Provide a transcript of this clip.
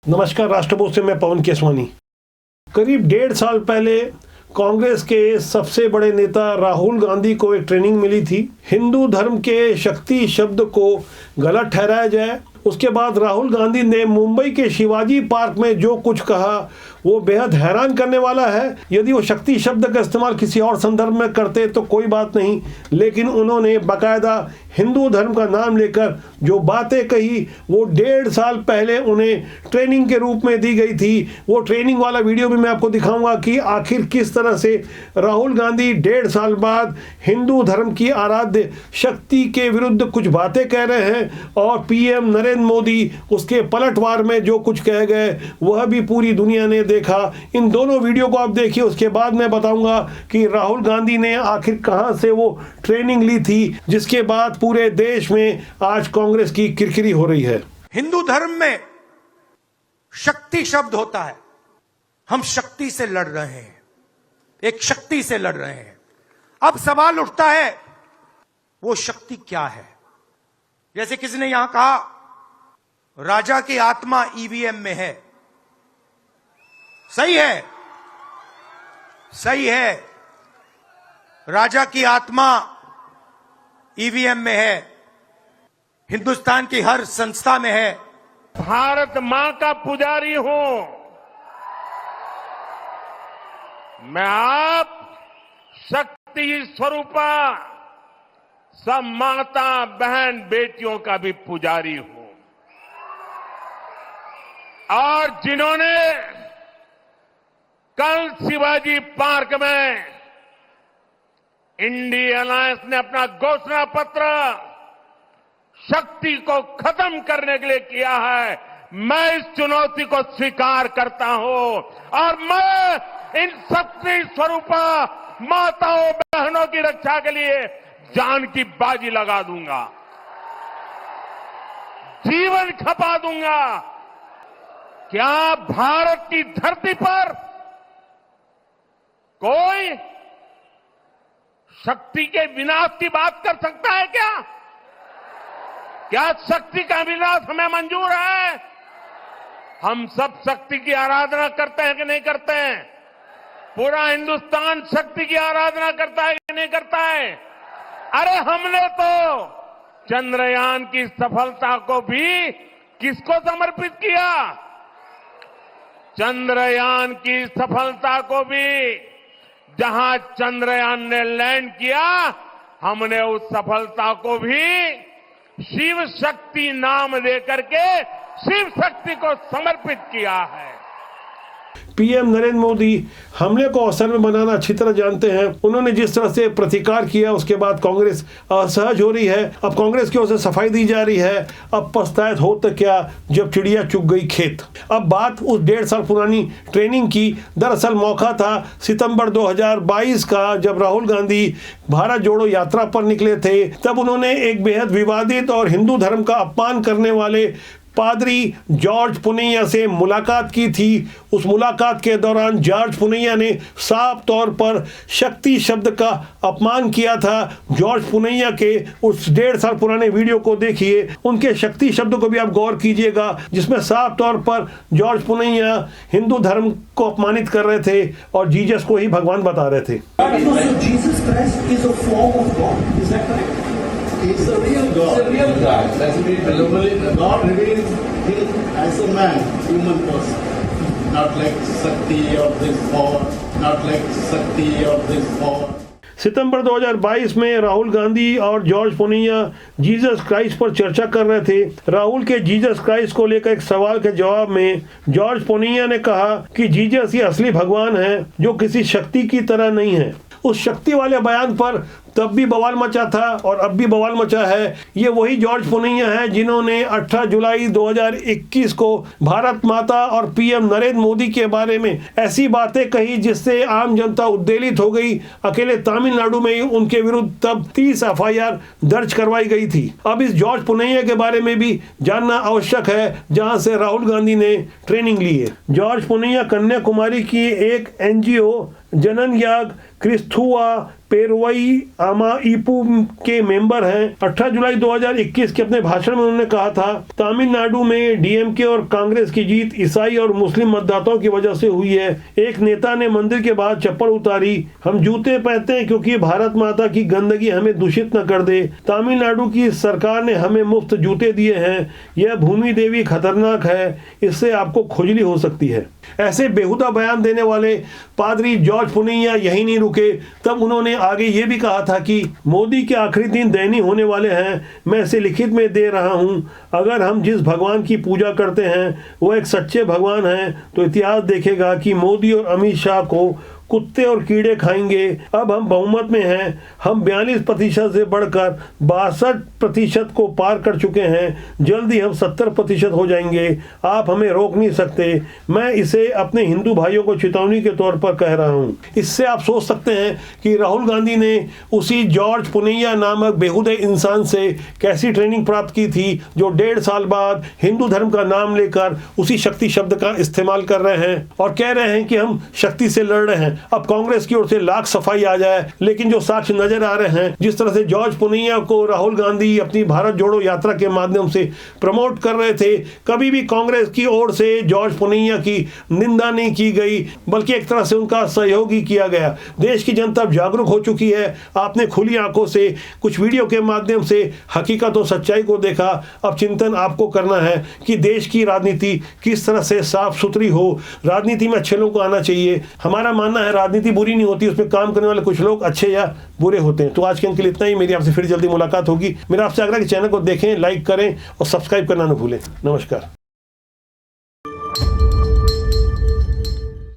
नमस्कार, राष्ट्रभोज से मैं पवन केसवानी। करीब 1.5 साल पहले कांग्रेस के सबसे बड़े नेता राहुल गांधी को एक ट्रेनिंग मिली थी। हिंदू धर्म के शक्ति शब्द को गलत ठहराया जाए। उसके बाद राहुल गांधी ने मुंबई के शिवाजी पार्क में जो कुछ कहा वो बेहद हैरान करने वाला है। यदि वो शक्ति शब्द का इस्तेमाल किसी और संदर्भ में करते तो कोई बात नहीं, लेकिन उन्होंने बाकायदा हिंदू धर्म का नाम लेकर जो बातें कही वो 1.5 साल पहले उन्हें ट्रेनिंग के रूप में दी गई थी। वो ट्रेनिंग वाला वीडियो भी मैं आपको दिखाऊंगा कि आखिर किस तरह से राहुल गांधी 1.5 साल बाद हिंदू धर्म की आराध्य शक्ति के विरुद्ध कुछ बातें कह रहे हैं और पीएम नरेंद्र मोदी उसके पलटवार में जो कुछ कह गए वह भी पूरी दुनिया ने देखा। इन दोनों वीडियो को आप देखिए, उसके बाद मैं बताऊंगा कि राहुल गांधी ने आखिर कहां से वो ट्रेनिंग ली थी जिसके बाद पूरे देश में आज कांग्रेस की किरकिरी हो रही है। हिंदू धर्म में शक्ति शब्द होता है। हम शक्ति से लड़ रहे हैं, एक शक्ति से लड़ रहे हैं। अब सवाल उठता है वो शक्ति क्या है। जैसे किसी ने यहां कहा राजा की आत्मा ईवीएम में है। सही है, सही है, राजा की आत्मा ईवीएम में है, हिंदुस्तान की हर संस्था में है। भारत मां का पुजारी हूं मैं। आप शक्ति स्वरूपा सब माता बहन बेटियों का भी पुजारी हूं। और जिन्होंने कल शिवाजी पार्क में इंडिया अलायंस ने अपना घोषणा पत्र शक्ति को खत्म करने के लिए किया है, मैं इस चुनौती को स्वीकार करता हूं और मैं इन शक्ति स्वरूपा माताओं बहनों की रक्षा के लिए जान की बाजी लगा दूंगा, जीवन खपा दूंगा। क्या भारत की धरती पर कोई शक्ति के विनाश की बात कर सकता है क्या? क्या शक्ति का विनाश हमें मंजूर है? हम सब शक्ति की आराधना करते हैं कि नहीं करते हैं? पूरा हिंदुस्तान शक्ति की आराधना करता है कि नहीं करता है? अरे हमने तो चंद्रयान की सफलता को भी किसको समर्पित किया? चंद्रयान की सफलता को भी, जहां चंद्रयान ने लैंड किया, हमने उस सफलता को भी शिव शक्ति नाम देकर के शिव शक्ति को समर्पित किया है। पीएम नरेंद्र मोदी हमले को अवसर में बनाना अच्छी तरह जानते हैं। उन्होंने जिस तरह से प्रतिकार किया उसके बाद कांग्रेस असहज हो रही है। अब कांग्रेस की ओर से सफाई दी जा रही है। अब पछताएत हो तो क्या जब चिड़िया चुग गई खेत। अब बात उस 1.5 साल पुरानी ट्रेनिंग की। दरअसल मौका था सितंबर 2022 का, जब राहुल गांधी भारत जोड़ो यात्रा पर निकले थे। तब उन्होंने एक बेहद विवादित और हिंदू धर्म का अपमान करने वाले पादरी जॉर्ज पुनैया से मुलाकात की थी। उस मुलाकात के दौरान जॉर्ज पुनैया ने साफ तौर पर शक्ति शब्द का अपमान किया था। जॉर्ज पुनैया के उस 1.5 साल पुराने वीडियो को देखिए, उनके शक्ति शब्द को भी आप गौर कीजिएगा, जिसमें साफ तौर पर जॉर्ज पुनैया हिंदू धर्म को अपमानित कर रहे थे और जीसस को ही भगवान बता रहे थे। He's a real God. He's a real God. That's God reveals him as a man, human person. Not like Shakti or this or not like Shakti or this or. सितंबर 2022 में राहुल गांधी और जॉर्ज पुनैया जीसस क्राइस्ट पर चर्चा कर रहे थे। राहुल के Jesus Christ को लेकर एक सवाल के जवाब में जॉर्ज पुनैया ने कहा कि जीसस ही असली भगवान है जो किसी शक्ति की तरह नहीं है। उस शक्ति वाले बयान पर तब भी बवाल मचा था और अब भी बवाल मचा है। ये वही जॉर्ज पुनैया हैं जिन्होंने 18 जुलाई 2021 को भारत माता और पीएम नरेंद्र मोदी के बारे में ऐसी बातें कही जिससे आम जनता उद्वेलित हो गई। अकेले तमिलनाडु में ही उनके विरुद्ध तब 30 एफआईआर दर्ज करवाई गई थी। अब इस जॉर्ज पुनैया के बारे में भी जानना आवश्यक है, जहां से राहुल गांधी ने ट्रेनिंग ली है। जॉर्ज पुनैया कन्याकुमारी की एक एनजीओ जनन याग क्रिस्थुआ पेरवई आमा ईपू के मेंबर हैं। 18 जुलाई 2021 के अपने भाषण में उन्होंने कहा था, तमिलनाडु में डीएमके और कांग्रेस की जीत ईसाई और मुस्लिम मतदाताओं की वजह से हुई है। एक नेता ने मंदिर के बाहर चप्पल उतारी। हम जूते पहनते हैं क्योंकि भारत माता की गंदगी हमें दूषित न कर दे। तमिलनाडु की सरकार ने हमें मुफ्त जूते दिए हैं। यह भूमि देवी खतरनाक है, इससे आपको खुजली हो सकती है। ऐसे बेहुदा बयान देने वाले पादरी जॉर्ज पुनैया यही नहीं रुके, तब उन्होंने आगे ये भी कहा था कि मोदी के आखिरी दिन दयनीय होने वाले हैं। मैं इसे लिखित में दे रहा हूं। अगर हम जिस भगवान की पूजा करते हैं वो एक सच्चे भगवान हैं, तो इतिहास देखेगा कि मोदी और अमित शाह को कुत्ते और कीड़े खाएंगे। अब हम बहुमत में हैं। हम 42% से बढ़कर 62% को पार कर चुके हैं। जल्दी हम 70% हो जाएंगे। आप हमें रोक नहीं सकते। मैं इसे अपने हिंदू भाइयों को चेतावनी के तौर पर कह रहा हूं। इससे आप सोच सकते हैं कि राहुल गांधी ने उसी जॉर्ज पुनैया नामक बेहुदे इंसान से कैसी ट्रेनिंग प्राप्त की थी, जो 1.5 साल बाद हिंदू धर्म का नाम लेकर उसी शक्ति शब्द का इस्तेमाल कर रहे हैं और कह रहे हैं कि हम शक्ति से लड़ रहे हैं। अब कांग्रेस की ओर से लाख सफाई आ जाए, लेकिन जो साक्ष्य नजर आ रहे हैं, जिस तरह से जॉर्ज पुनैया को राहुल गांधी अपनी भारत जोड़ो यात्रा के माध्यम से प्रमोट कर रहे थे, कभी भी कांग्रेस की ओर से जॉर्ज पुनैया की निंदा नहीं की गई, बल्कि एक तरह से उनका सहयोग ही किया गया। देश की जनता अब जागरूक हो चुकी है। आपने खुली आंखों से कुछ वीडियो के माध्यम से हकीकत और सच्चाई को देखा। अब चिंतन आपको करना है कि देश की राजनीति किस तरह से साफ सुथरी हो। राजनीति में अच्छे लोगों को आना चाहिए। हमारा मानना है राजनीति बुरी नहीं होती, उसमें काम करने वाले कुछ लोग अच्छे या बुरे होते हैं। तो आज के अंक के लिए इतना ही। मेरी आपसे फिर जल्दी मुलाकात होगी। मेरा आपसे आग्रह है कि चैनल को देखें, लाइक करें और सब्सक्राइब करना न भूलें। नमस्कार।